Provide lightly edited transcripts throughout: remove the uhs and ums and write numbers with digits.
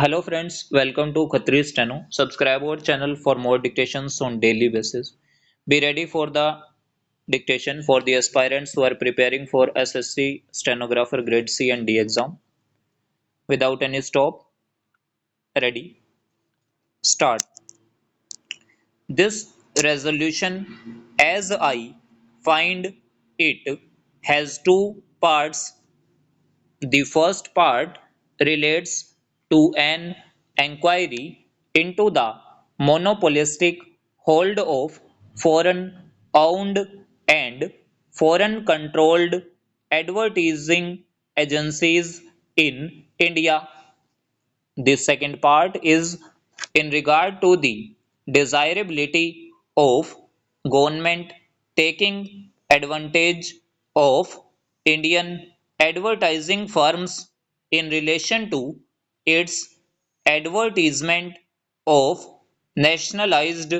Hello friends, welcome to Khatri Steno. Subscribe our channel for more dictations on daily basis. Be ready for the dictation for the aspirants who are preparing for SSC stenographer grade C and D exam. Without any stop, ready, start. This resolution, as I find it, has two parts. The first part relates to an enquiry into the monopolistic hold of foreign owned and foreign controlled advertising agencies in India. The second part is in regard to the desirability of government taking advantage of Indian advertising firms in relation to its advertisement of nationalized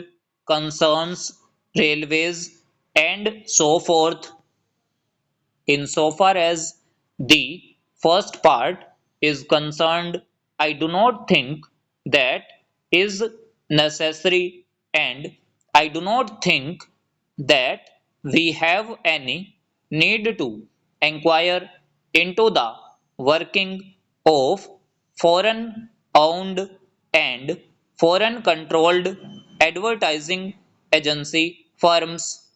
concerns, railways, and so forth. Insofar as the first part is concerned, I do not think that is necessary, and I do not think that we have any need to inquire into the working of foreign owned and foreign controlled advertising agency firms,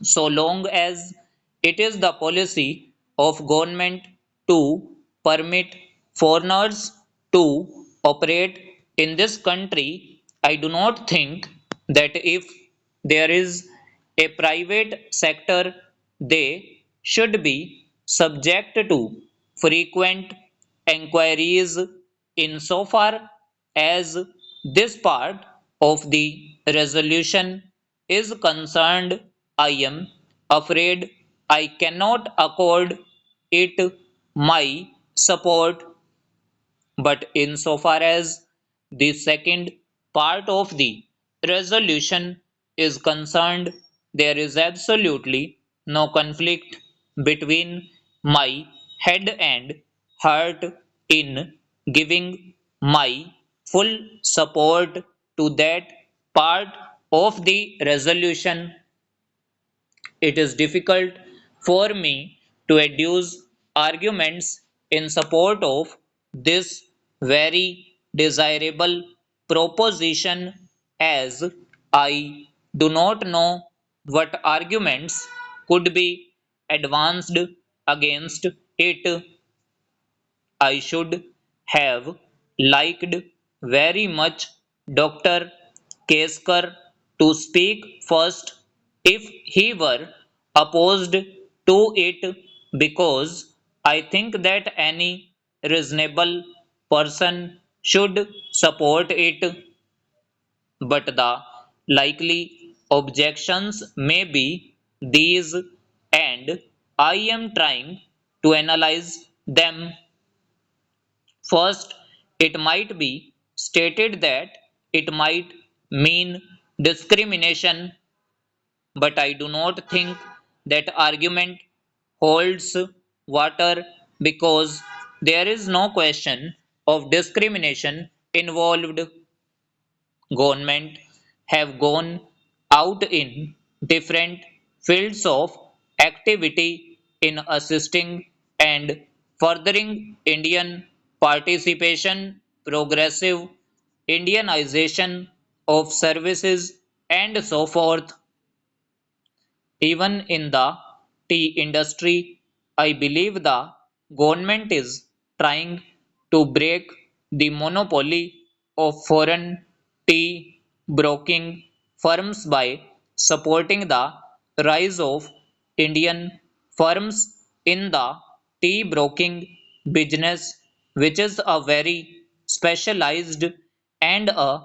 so long as it is the policy of government to permit foreigners to operate in this country. I do not think that if there is a private sector, they should be subject to frequent enquiries. Insofar as this part of the resolution is concerned, I am afraid I cannot accord it my support. But insofar as the second part of the resolution is concerned, there is absolutely no conflict between my head and heart in giving my full support to that part of the resolution. It is difficult for me to adduce arguments in support of this very desirable proposition, as I do not know what arguments could be advanced against it. I should have liked very much Dr. Keskar to speak first if he were opposed to it, because I think that any reasonable person should support it, but the likely objections may be these, and I am trying to analyze them. First, it might be stated that it might mean discrimination, but I do not think that argument holds water, because there is no question of discrimination involved. Government have gone out in different fields of activity in assisting and furthering Indian participation, progressive Indianization of services, and so forth. Even in the tea industry, I believe the government is trying to break the monopoly of foreign tea broking firms by supporting the rise of Indian firms in the tea broking business, which is a very specialized and a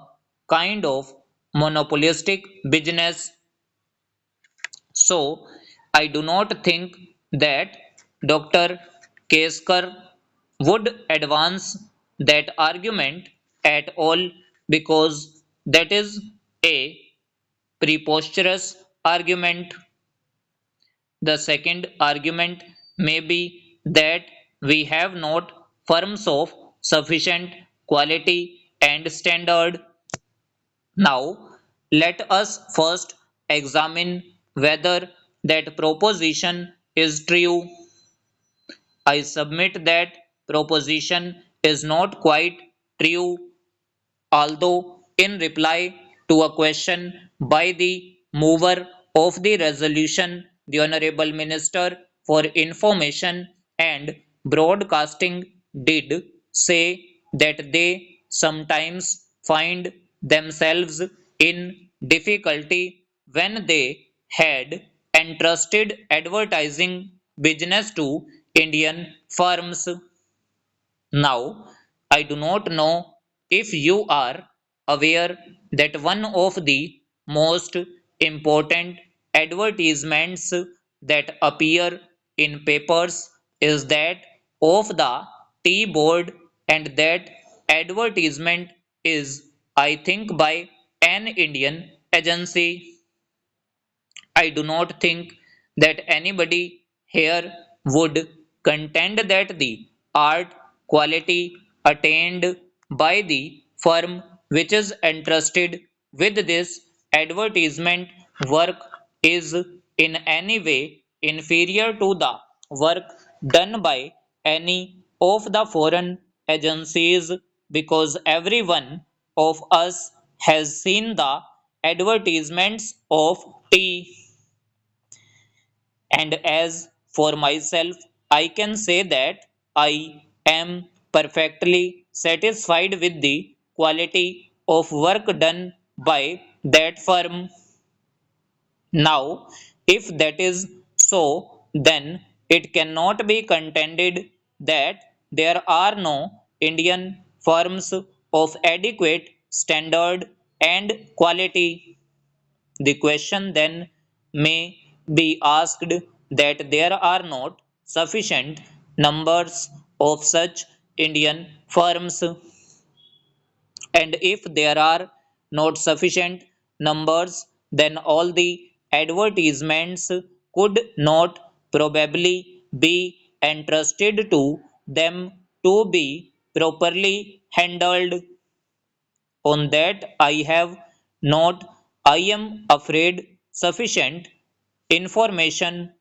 kind of monopolistic business. So, I do not think that Dr. Keskar would advance that argument at all, because that is a preposterous argument. The second argument may be that we have not firms of sufficient quality, and standard. Now, let us first examine whether that proposition is true. I submit that proposition is not quite true, although in reply to a question by the mover of the resolution, the Honorable Minister for Information and Broadcasting did say that they sometimes find themselves in difficulty when they had entrusted advertising business to Indian firms. Now, I do not know if you are aware that one of the most important advertisements that appear in papers is that of the tea board, and that advertisement is, I think, by an Indian agency. I do not think that anybody here would contend that the art quality attained by the firm which is entrusted with this advertisement work is in any way inferior to the work done by any of the foreign agencies, because every one of us has seen the advertisements of tea. And as for myself, I can say that I am perfectly satisfied with the quality of work done by that firm. Now, if that is so, then it cannot be contended that there are no Indian firms of adequate standard and quality. The question then may be asked that there are not sufficient numbers of such Indian firms, and if there are not sufficient numbers, then all the advertisements could not probably be entrusted to them to be properly handled. On that I have not, I am afraid, sufficient information.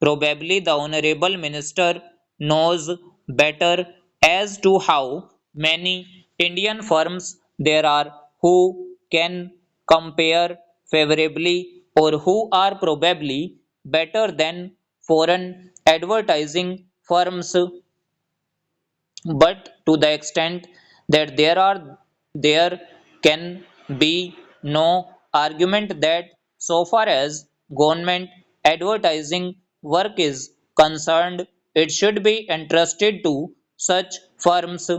Probably the Honorable Minister knows better as to how many Indian firms there are who can compare favorably or who are probably better than foreign advertising firms. But to the extent that there can be no argument that so far as government advertising work is concerned, it should be entrusted to such firms.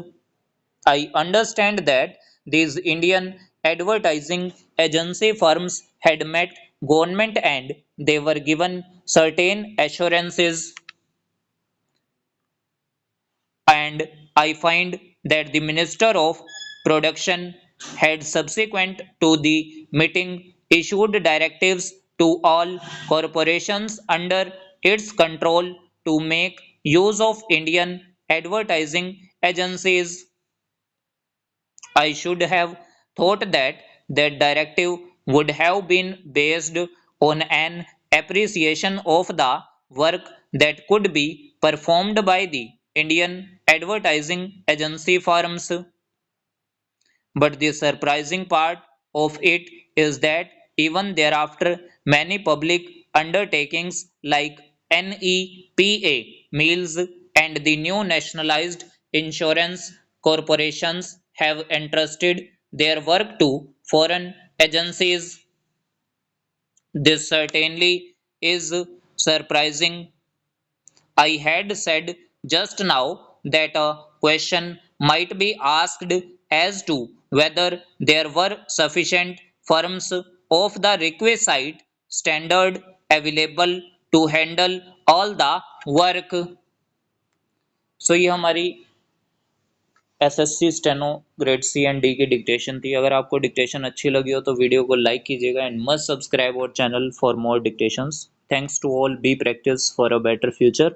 I understand that these Indian advertising agency firms had met government and they were given certain assurances, and I find that the Minister of Production had, subsequent to the meeting, issued directives to all corporations under its control to make use of Indian advertising agencies. I should have thought that that directive would have been based on an appreciation of the work that could be performed by the Indian advertising agency firms. But the surprising part of it is that even thereafter, many public undertakings like NEPA, Mills, and the new nationalized insurance corporations have entrusted their work to foreign agencies. This certainly is surprising. I had said just now that a question might be asked as to whether there were sufficient firms of the requisite standard available to handle all the work. So ये हमारी SSC steno grade C and D की dictation थी। अगर आपको dictation अच्छी लगी हो तो वीडियो को लाइक कीजिएगा and must subscribe our channel for more dictations. Thanks to all, be practice for a better future.